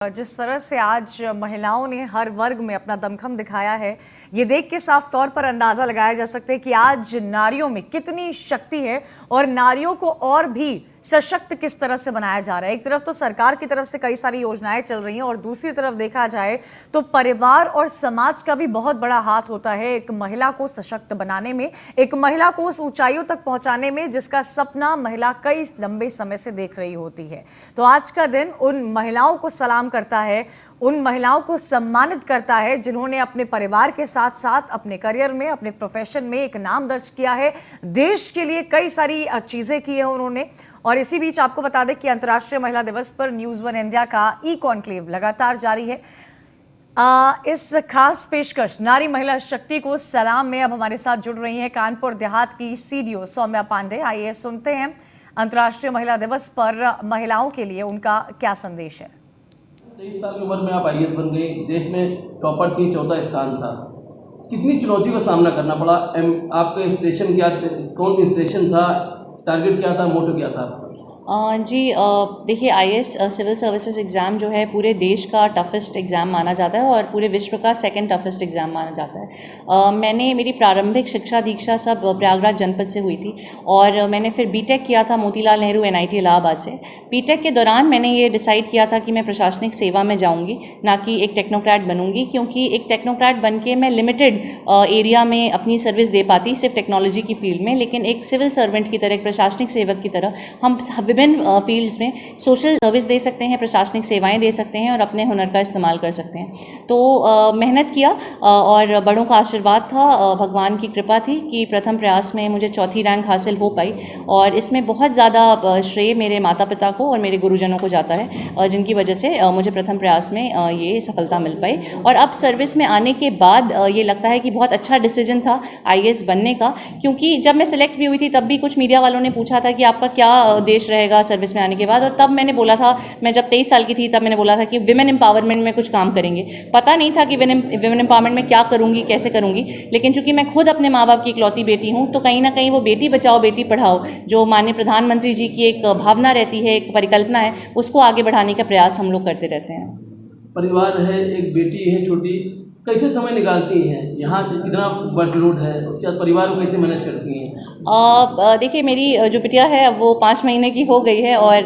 जिस तरह से आज महिलाओं ने हर वर्ग में अपना दमखम दिखाया है, ये देख के साफ तौर पर अंदाजा लगाया जा सकता है कि आज नारियों में कितनी शक्ति है और नारियों को और भी सशक्त किस तरह से बनाया जा रहा है। एक तरफ तो सरकार की तरफ से कई सारी योजनाएं चल रही हैं और दूसरी तरफ देखा जाए तो परिवार और समाज का भी बहुत बड़ा हाथ होता है एक महिला को सशक्त बनाने में, एक महिला को उस ऊंचाइयों तक पहुंचाने में जिसका सपना महिला कई लंबे समय से देख रही होती है। तो आज का दिन उन महिलाओं को सलाम करता है, उन महिलाओं को सम्मानित करता है जिन्होंने अपने परिवार के साथ साथ अपने करियर में, अपने प्रोफेशन में एक नाम दर्ज किया है, देश के लिए कई सारी चीजें की है उन्होंने। और इसी बीच आपको बता दें कि अंतर्राष्ट्रीय महिला दिवस पर न्यूज़ वन इंडिया का ई कॉन्क्लेव लगातार जारी है। इस खास पेशकश नारी महिला शक्ति को सलाम में अब हमारे साथ जुड़ रही हैं कानपुर देहात की सीडीओ सौम्या पांडे। आइए सुनते हैं अंतर्राष्ट्रीय महिला दिवस पर महिलाओं के लिए उनका क्या संदेश है। 23 साल की उम्र में आप आईएएस बन गई, देश में टॉपर थी, 14 स्थान था। कितनी चुनौती का सामना करना पड़ा? आपका इंस्पिरेशन क्या, कौन इंस्पिरेशन था, टारगेट क्या था, मोटो क्या था? जी देखिए आईएएस सिविल सर्विसेज एग्ज़ाम जो है पूरे देश का टफेस्ट एग्ज़ाम माना जाता है और पूरे विश्व का सेकंड टफेस्ट एग्ज़ाम माना जाता है। मैंने मेरी प्रारंभिक शिक्षा दीक्षा सब प्रयागराज जनपद से हुई थी और मैंने फिर बीटेक किया था मोतीलाल नेहरू एनआईटी इलाहाबाद से। बीटेक के दौरान मैंने ये डिसाइड किया था कि मैं प्रशासनिक सेवा में जाऊँगी, ना कि एक टेक्नोक्रेट बनूँगी, क्योंकि एक टेक्नोक्रेट बन के मैं लिमिटेड एरिया में अपनी सर्विस दे पाती सिर्फ टेक्नोलॉजी की फील्ड में, लेकिन एक सिविल सर्वेंट की तरह, एक प्रशासनिक सेवक की तरह हम विभिन्न फील्ड्स में सोशल सर्विस दे सकते हैं, प्रशासनिक सेवाएं दे सकते हैं और अपने हुनर का इस्तेमाल कर सकते हैं। तो मेहनत किया और बड़ों का आशीर्वाद था, भगवान की कृपा थी कि प्रथम प्रयास में मुझे चौथी रैंक हासिल हो पाई और इसमें बहुत ज़्यादा श्रेय मेरे माता पिता को और मेरे गुरुजनों को जाता है, जिनकी वजह से मुझे प्रथम प्रयास में ये सफलता मिल पाई। और अब सर्विस में आने के बाद ये लगता है कि बहुत अच्छा डिसीजन था आईएएस बनने का, क्योंकि जब मैं सिलेक्ट भी हुई थी तब भी कुछ मीडिया वालों ने पूछा था कि आपका क्या उद्देश्य रहेगा सर्विस में आने के बाद, और तब मैंने बोला था, मैं जब 23 साल की थी तब मैंने बोला था कि विमेन एम्पावरमेंट में कुछ काम करेंगे। पता नहीं था कि विमेन एम्पावरमेंट में क्या करूंगी, कैसे करूंगी, लेकिन चूंकि मैं खुद अपने माँ बाप की इकलौती बेटी हूँ तो कहीं ना कहीं वो बेटी बचाओ बेटी पढ़ाओ जो माननीय प्रधानमंत्री जी की एक भावना रहती है, एक परिकल्पना है, उसको आगे बढ़ाने का प्रयास हम लोग करते रहते हैं। परिवार है, एक बेटी है छोटी, कैसे समय निकालती हैं? यहाँ इतना वर्कलोड है, उसके बाद परिवार को कैसे मैनेज करती हैं? देखिए मेरी जो बिटिया है वो 5 महीने की हो गई है और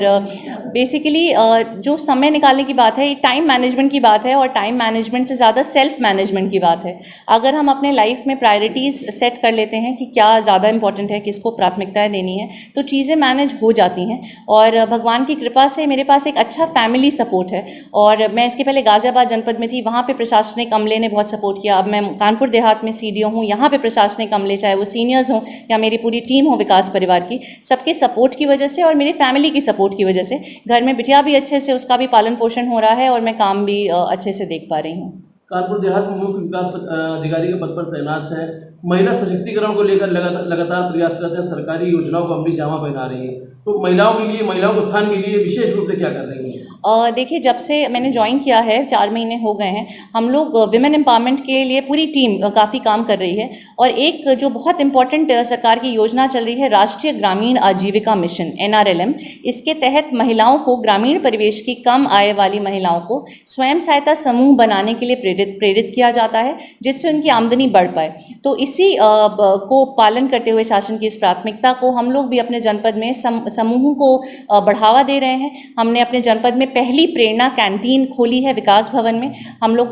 बेसिकली जो समय निकालने की बात है ये टाइम मैनेजमेंट की बात है और टाइम मैनेजमेंट से ज़्यादा सेल्फ मैनेजमेंट की बात है। अगर हम अपने लाइफ में प्रायोरिटीज़ सेट कर लेते हैं कि क्या ज़्यादा इंपॉर्टेंट है, किसको प्राथमिकताएं देनी है, तो चीज़ें मैनेज हो जाती हैं। और भगवान की कृपा से मेरे पास एक अच्छा फैमिली सपोर्ट है। और मैं इसके पहले गाज़ियाबाद जनपद में थी, वहाँ पर प्रशासनिक अमले ने बहुत सपोर्ट किया। अब मैं कानपुर देहात में सीडीओ हूँ, यहाँ पर प्रशासनिक अमले, चाहे वो सीनियर्स हों या मेरी पूरी टीम हो विकास परिवार की, सबके सपोर्ट की वजह से और मेरी फैमिली की सपोर्ट की वजह से घर में बिटिया भी अच्छे से, उसका भी पालन पोषण हो रहा है और मैं काम भी अच्छे से देख पा रही हूँ। कानपुर देहात में मुख्य विकास अधिकारी के पद पर तैनात है, महिला सशक्तिकरण को लेकर लगातार प्रयास करते हैं, सरकारी योजनाओं को अमली जामा पहना रही है। तो महिलाओं के लिए, महिलाओं के उत्थान के लिए विशेष रूप से क्या कर रही हैं? देखिए जब से मैंने ज्वाइन किया है 4 महीने हो गए हैं, हम लोग विमेन एम्पावरमेंट के लिए पूरी टीम काफ़ी काम कर रही है। और एक जो बहुत इंपॉर्टेंट सरकार की योजना चल रही है राष्ट्रीय ग्रामीण आजीविका मिशन NRLM, इसके तहत महिलाओं को, ग्रामीण परिवेश की कम आय वाली महिलाओं को स्वयं सहायता समूह बनाने के लिए प्रेरित किया जाता है, जिससे उनकी आमदनी बढ़ पाए। तो इसी को पालन करते हुए शासन की इस प्राथमिकता को हम लोग भी अपने जनपद में समूहों को बढ़ावा दे रहे हैं। हमने अपने जनपद में पहली प्रेरणा कैंटीन खोली है विकास भवन में। हम लोग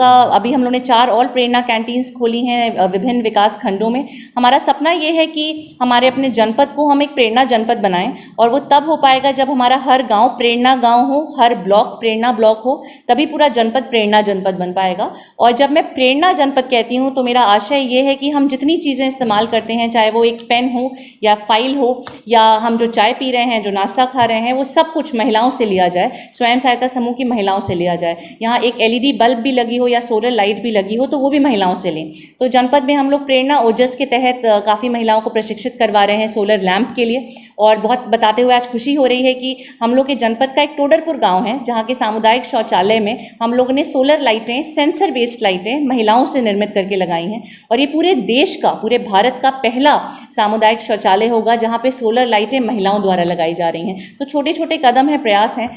4 और प्रेरणा कैंटीन्स खोली हैं विभिन्न विकास खंडों में। हमारा सपना ये है कि हमारे अपने जनपद को हम एक प्रेरणा जनपद बनाएं, और वो तब हो पाएगा जब हमारा हर गांव प्रेरणा गांव हो, हर ब्लॉक प्रेरणा ब्लॉक हो, तभी पूरा जनपद प्रेरणा जनपद बन पाएगा। और जब मैं प्रेरणा जनपद कहती हूँ तो मेरा आशय ये है कि हम जितनी चीज़ें इस्तेमाल करते हैं, चाहे वो एक पेन हो या फाइल हो या हम जो चाय पी रहे हैं, जो नाश्ता खा रहे हैं, वो सब कुछ महिलाओं से लिया जाए, स्वयं सहायता समूह की महिलाओं से लिया जाए। यहाँ एक LED बल्ब भी लगी हो या सोलर लाइट भी लगी हो तो वो भी महिलाओं से लें। तो जनपद में हम लोग प्रेरणा ओजस के तहत काफ़ी महिलाओं को प्रशिक्षित करवा रहे हैं सोलर लैंप के लिए। और बहुत बताते हुए आज खुशी हो रही है कि हम लोग के जनपद का एक टोडरपुर गाँव है जहाँ के सामुदायिक शौचालय में हम लोगों ने सोलर लाइटें, सेंसर बेस्ड लाइटें महिलाओं से निर्मित करके लगाई हैं। और ये पूरे देश का, पूरे भारत का पहला सामुदायिक शौचालय होगा जहाँ पे सोलर लाइटें महिलाओं द्वारा लगाई जा रही हैं। तो छोटे छोटे कदम हैं, प्रयास हैं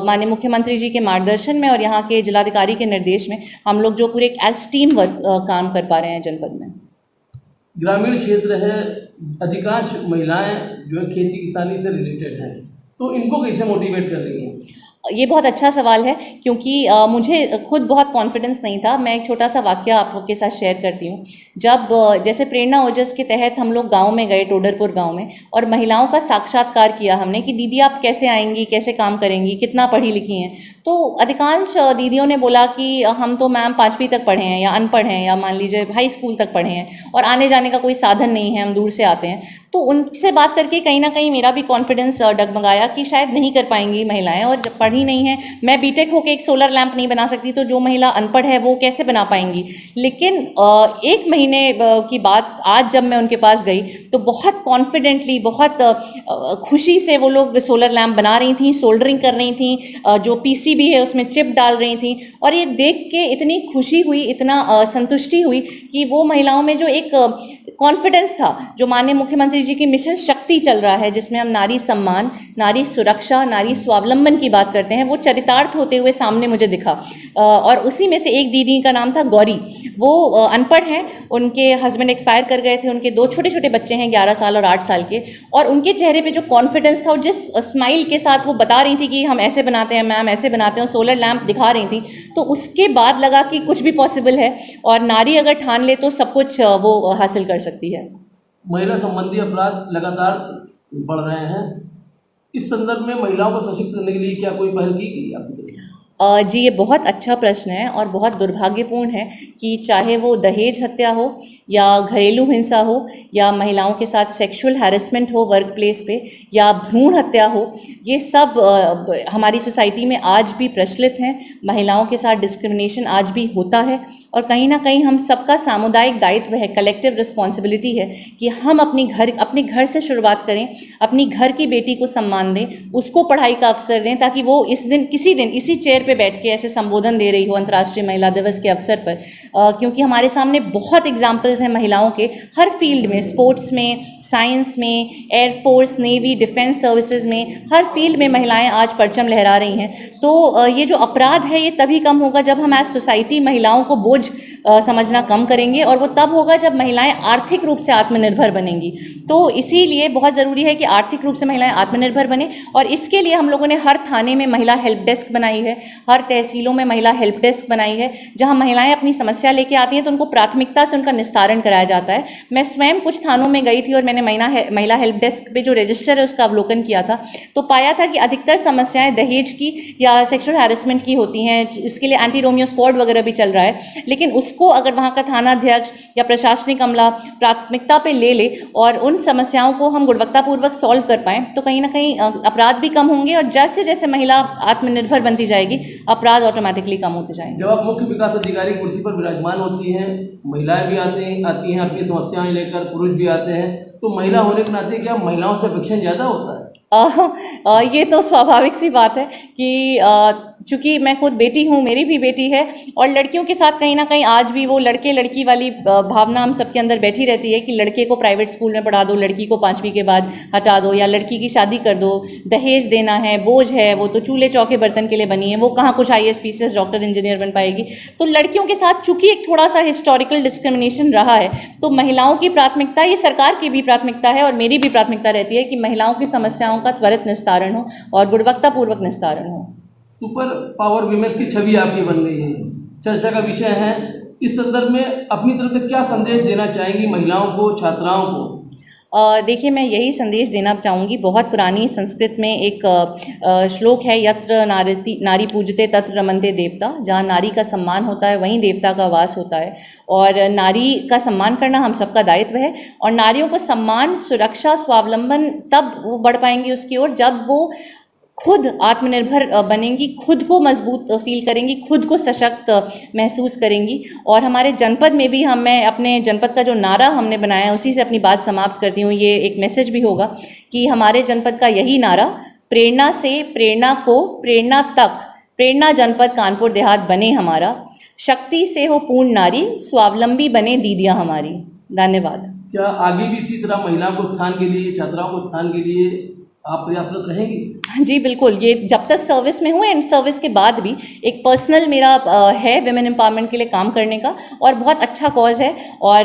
माननीय मुख्यमंत्री जी के मार्गदर्शन में और यहाँ के जिलाधिकारी के निर्देश में हम लोग जो पूरे एज टीम वर्क काम कर पा रहे हैं जनपद में। ग्रामीण क्षेत्र है, अधिकांश महिलाएं जो है खेती किसानी से रिलेटेड हैं, तो इनको कैसे मोटिवेट कर रही हैं? ये बहुत अच्छा सवाल है क्योंकि मुझे खुद बहुत कॉन्फिडेंस नहीं था। मैं एक छोटा सा वाक्य आपके साथ शेयर करती हूँ। जब जैसे प्रेरणा ओजस के तहत हम लोग गांव में गए, टोडरपुर गांव में, और महिलाओं का साक्षात्कार किया हमने कि दीदी आप कैसे आएंगी, कैसे काम करेंगी, कितना पढ़ी लिखी हैं। तो अधिकांश दीदियों ने बोला कि हम तो मैम 5वीं तक पढ़े हैं या अनपढ़ हैं या मान लीजिए हाई स्कूल तक पढ़े हैं और आने जाने का कोई साधन नहीं है, हम दूर से आते हैं। तो उनसे बात करके कहीं ना कहीं मेरा भी कॉन्फिडेंस डगमगाया कि शायद नहीं कर पाएंगी महिलाएं, और जब पढ़ी नहीं है, मैं बीटेक होकर एक सोलर लैंप नहीं बना सकती तो जो महिला अनपढ़ है वो कैसे बना पाएंगी। लेकिन 1 महीने की बात, आज जब मैं उनके पास गई तो बहुत कॉन्फिडेंटली, बहुत खुशी से वो लोग सोलर लैंप बना रही थी, सोल्डरिंग कर रही थी, जो पीसीबी है उसमें चिप डाल रही थी। और ये देख के इतनी खुशी हुई, इतना संतुष्टि हुई कि वो महिलाओं में जो एक कॉन्फिडेंस था, जो माननीय मुख्यमंत्री जी की मिशन शक्ति चल रहा है जिसमें हम नारी सम्मान, नारी सुरक्षा, नारी स्वावलंबन की बात करते हैं, वो चरितार्थ होते हुए सामने मुझे दिखा। और उसी में से एक दीदी का नाम था गौरी। वो अनपढ़ हैं, उनके हस्बैंड एक्सपायर कर गए थे, उनके 2 छोटे छोटे बच्चे हैं 11 साल और 8 साल के, और उनके चेहरे पे जो कॉन्फिडेंस था और जिस स्माइल के साथ वो बता रही थी कि हम ऐसे बनाते हैं मैम, ऐसे बनाते हैं, सोलर लैंप दिखा रही थी, तो उसके बाद लगा कि कुछ भी पॉसिबल है और नारी अगर ठान ले तो सब कुछ वो हासिल कर सकती है। महिला संबंधी अपराध लगातार बढ़ रहे हैं, इस संदर्भ में महिलाओं को सशक्त करने के लिए क्या कोई पहल की गई आपकी तरफ से? जी, ये बहुत अच्छा प्रश्न है और बहुत दुर्भाग्यपूर्ण है कि चाहे वो दहेज हत्या हो या घरेलू हिंसा हो या महिलाओं के साथ सेक्सुअल हैरेसमेंट हो वर्क प्लेस पे या भ्रूण हत्या हो, ये सब हमारी सोसाइटी में आज भी प्रचलित हैं। महिलाओं के साथ डिस्क्रिमिनेशन आज भी होता है और कहीं ना कहीं हम सबका सामुदायिक दायित्व है, कलेक्टिव रिस्पॉन्सिबिलिटी है कि हम अपने घर से शुरुआत करें, अपनी घर की बेटी को सम्मान दें, उसको पढ़ाई का अवसर दें, ताकि वो किसी दिन इसी चेयर पे बैठ के ऐसे संबोधन दे रही हो अंतर्राष्ट्रीय महिला दिवस के अवसर पर। क्योंकि हमारे सामने बहुत एग्जाम्पल्स हैं महिलाओं के, हर फील्ड में, स्पोर्ट्स में, साइंस में, एयरफोर्स, नेवी, डिफेंस सर्विसेज में, हर फील्ड में महिलाएं आज परचम लहरा रही हैं। तो ये जो अपराध है ये तभी कम होगा जब हम एज सोसाइटी महिलाओं को बोझ समझना कम करेंगे, और वो तब होगा जब महिलाएं आर्थिक रूप से आत्मनिर्भर बनेंगी। तो इसीलिए बहुत ज़रूरी है कि आर्थिक रूप से महिलाएं आत्मनिर्भर बने, और इसके लिए हम लोगों ने हर थाने में महिला हेल्प डेस्क बनाई है, हर तहसीलों में महिला हेल्प डेस्क बनाई है, जहां महिलाएं अपनी समस्या लेके आती हैं तो उनको प्राथमिकता से उनका निस्तारण कराया जाता है। मैं स्वयं कुछ थानों में गई थी और मैंने महिला हेल्प डेस्क पे जो रजिस्टर है उसका अवलोकन किया था, तो पाया था कि अधिकतर समस्याएं दहेज की या सेक्सुअल हैरेसमेंट की होती हैं। उसके लिए एंटी रोमियो स्क्वाड वगैरह भी चल रहा है, लेकिन उसको अगर वहाँ का थानाध्यक्ष या प्रशासनिक अमला प्राथमिकता पे ले ले और उन समस्याओं को हम गुणवत्तापूर्वक सॉल्व कर पाएँ तो कहीं ना कहीं अपराध भी कम होंगे, और जैसे जैसे महिला आत्मनिर्भर बनती जाएगी अपराध ऑटोमेटिकली कम होते जाएंगे। जब आप मुख्य विकास अधिकारी कुर्सी पर विराजमान होती हैं, महिलाएं भी आती हैं अपनी समस्याएं लेकर, पुरुष भी आते हैं, तो महिला होने के नाते क्या महिलाओं से अपेक्षा ज़्यादा होता है? ये तो स्वाभाविक सी बात है कि चूँकि मैं खुद बेटी हूँ, मेरी भी बेटी है, और लड़कियों के साथ कहीं ना कहीं आज भी वो लड़के लड़की वाली भावना हम सबके अंदर बैठी रहती है कि लड़के को प्राइवेट स्कूल में पढ़ा दो, लड़की को 5वीं के बाद हटा दो, या लड़की की शादी कर दो, दहेज देना है, बोझ है, वो तो चूल्हे चौके बर्तन के लिए बनी है, वो कहाँ कुछ IAS PCS डॉक्टर इंजीनियर बन पाएगी। तो लड़कियों के साथ चूँकि एक थोड़ा सा हिस्टोरिकल डिस्क्रिमिनेशन रहा है, तो महिलाओं की प्राथमिकता, ये सरकार की भी प्राथमिकता है और मेरी भी प्राथमिकता रहती है कि महिलाओं की समस्याओं का त्वरित निस्तारण हो और गुणवत्तापूर्वक निस्तारण हो। सुपर पावर विमेंस की छवि आपकी बन गई है, चर्चा का विषय है। इस संदर्भ में अपनी तरफ से क्या संदेश देना चाहेंगी महिलाओं को, छात्राओं को? देखिए, मैं यही संदेश देना चाहूँगी। बहुत पुरानी संस्कृत में एक श्लोक है, यत्र नारी पूजते तत्र रमन्ते देवता। जहाँ नारी का सम्मान होता है वहीं देवता का वास होता है, और नारी का सम्मान करना हम सबका दायित्व है। और नारियों को सम्मान, सुरक्षा, स्वावलंबन तब वो बढ़ पाएंगी उसकी ओर जब वो खुद आत्मनिर्भर बनेंगी, खुद को मजबूत फील करेंगी, खुद को सशक्त महसूस करेंगी। और हमारे जनपद में भी मैं अपने जनपद का जो नारा हमने बनाया है उसी से अपनी बात समाप्त करती हूँ। ये एक मैसेज भी होगा कि हमारे जनपद का यही नारा, प्रेरणा से प्रेरणा को, प्रेरणा तक, प्रेरणा जनपद कानपुर देहात बने हमारा, शक्ति से हो पूर्ण नारी, स्वावलंबी बने दीदियाँ हमारी। धन्यवाद। क्या आगे भी इसी तरह महिलाओं को उत्थान के लिए, छात्राओं को उत्थान के लिए आप प्रयासरत रहेंगी? जी बिल्कुल, ये जब तक सर्विस में हूँ एंड सर्विस के बाद भी एक पर्सनल मेरा है विमेन एम्पावरमेंट के लिए काम करने का, और बहुत अच्छा कॉज है। और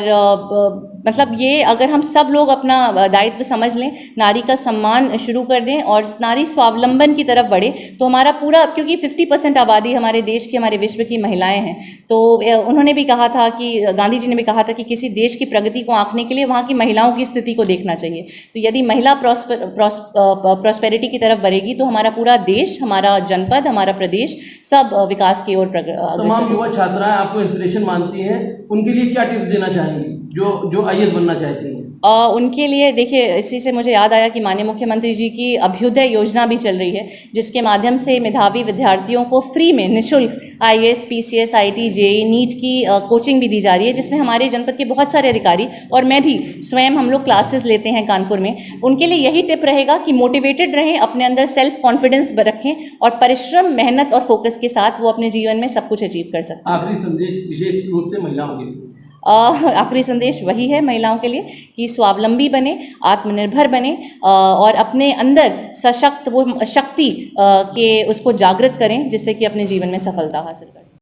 मतलब ये अगर हम सब लोग अपना दायित्व समझ लें, नारी का सम्मान शुरू कर दें और नारी स्वावलंबन की तरफ बढ़े, तो हमारा पूरा, क्योंकि 50% आबादी हमारे देश की, हमारे विश्व की महिलाएं हैं, तो उन्होंने भी कहा था कि, गांधी जी ने भी कहा था कि किसी देश की प्रगति को आंकने के लिए वहाँ की महिलाओं की स्थिति को देखना चाहिए। तो यदि महिला प्रॉस्पेरिटी की तरफ बढ़ेगी तो हमारा पूरा देश, हमारा जनपद, हमारा प्रदेश सब विकास की ओर तमाम युवा छात्राएं आपको इंस्पिरेशन मानती हैं, उनके लिए क्या टिप्स देना चाहेंगी जो आईएएस बनना चाहती हैं? उनके लिए देखिए, इसी से मुझे याद आया कि माननीय मुख्यमंत्री जी की अभ्युदय योजना भी चल रही है, जिसके माध्यम से मेधावी विद्यार्थियों को फ्री में निःशुल्क IAS, PCS, IT, JEE, NEET की कोचिंग भी दी जा रही है, जिसमें हमारे जनपद के बहुत सारे अधिकारी और मैं भी स्वयं, हम लोग क्लासेस लेते हैं कानपुर में। उनके लिए यही टिप रहेगा कि मोटिवेटेड रहें, अपने अंदर सेल्फ कॉन्फिडेंस रखें और परिश्रम, मेहनत और फोकस के साथ वो अपने जीवन में सब कुछ अचीव कर सकते हैं। आखिरी संदेश विशेष रूप से महिलाओं के लिए? आखिरी संदेश वही है महिलाओं के लिए कि स्वावलंबी बने, आत्मनिर्भर बने और अपने अंदर सशक्त वो शक्ति के उसको जागृत करें, जिससे कि अपने जीवन में सफलता हासिल कर सकें।